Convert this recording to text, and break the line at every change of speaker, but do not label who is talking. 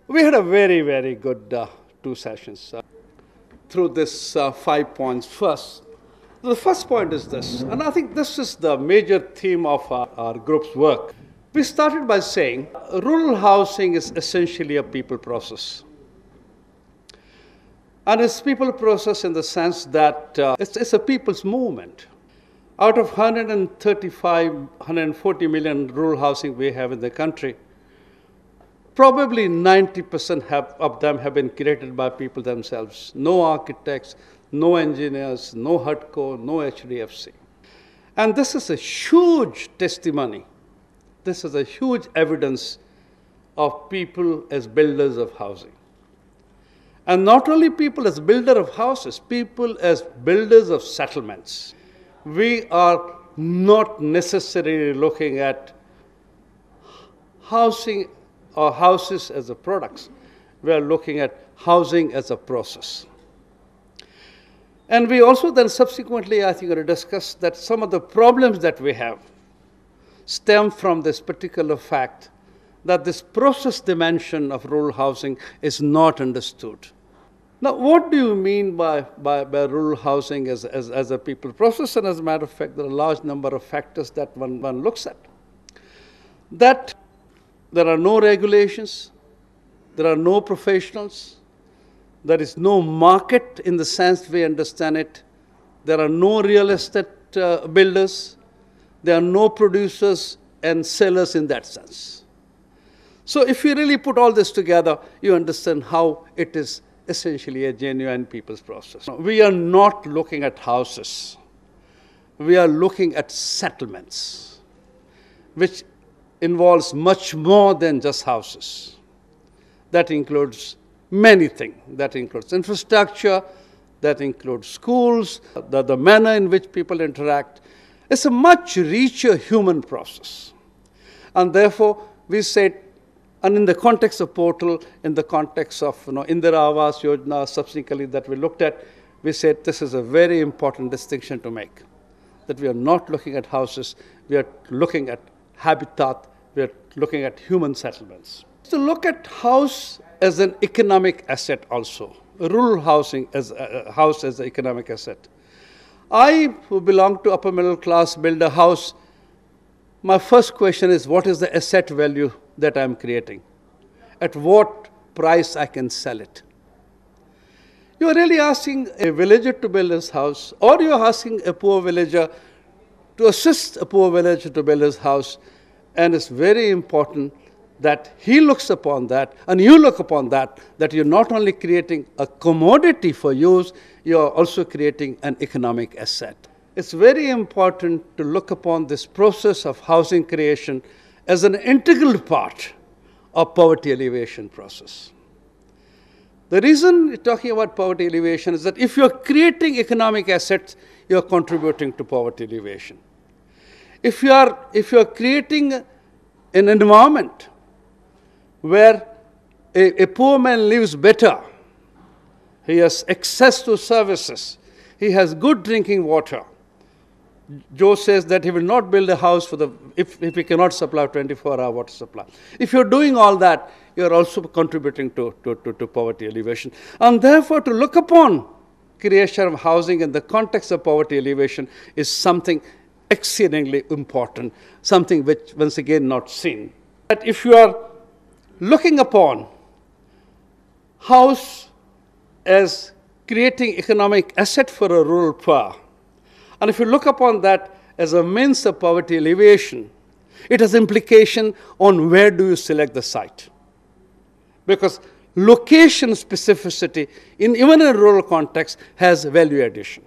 We had a very, very good two sessions through this 5 points. First, the first point is this, and I think this is the major theme of our group's work. We started by saying rural housing is essentially a people process. And it's people process in the sense that it's a people's movement. Out of 135, 140 million rural housing we have in the country, probably 90% of them have been created by people themselves. No architects, no engineers, no HUDCO, no HDFC. And this is a huge testimony. This is a huge evidence of people as builders of housing. And not only people as builder of houses, people as builders of settlements. We are not necessarily looking at housing or houses as a products. We are looking at housing as a process. And we also then subsequently, I think, going to discuss that some of the problems that we have stem from this particular fact that this process dimension of rural housing is not understood. Now, what do you mean by rural housing as a people process? And as a matter of fact, there are a large number of factors that one looks at. That there are no regulations, there are no professionals, there is no market in the sense we understand it, there are no real estate builders, there are no producers and sellers in that sense. So if you really put all this together, you understand how it is essentially a genuine people's process. We are not looking at houses. We are looking at settlements, which involves much more than just houses. That includes many things. That includes infrastructure, that includes schools, the manner in which people interact. It's a much richer human process. And therefore, we said, and in the context of portal, in the context of Indira Awas Yojana, subsequently that we looked at, we said this is a very important distinction to make. That we are not looking at houses, we are looking at habitat, we are looking at human settlements. So look at house as an economic asset also, rural housing as a house as an economic asset. I, who belong to upper middle class, build a house. My first question is, what is the asset value that I'm creating? At what price I can sell it? You are really asking a villager to build his house, or you are asking a poor villager to assist a poor villager to build his house. And it's very important that he looks upon that, and you look upon that, that you're not only creating a commodity for use, you're also creating an economic asset. It's very important to look upon this process of housing creation as an integral part of poverty alleviation process. The reason we're talking about poverty alleviation is that if you're creating economic assets, you're contributing to poverty alleviation. If you're creating an environment where a poor man lives better, he has access to services, he has good drinking water. Joe says that he will not build a house if he cannot supply 24-hour water supply. If you're doing all that, you're also contributing to poverty alleviation. And therefore, to look upon creation of housing in the context of poverty alleviation is something exceedingly important, something which, once again, not seen. That if you are looking upon house as creating economic asset for a rural poor, and if you look upon that as a means of poverty alleviation, it has implication on where do you select the site. Because location specificity, even in a rural context, has value addition.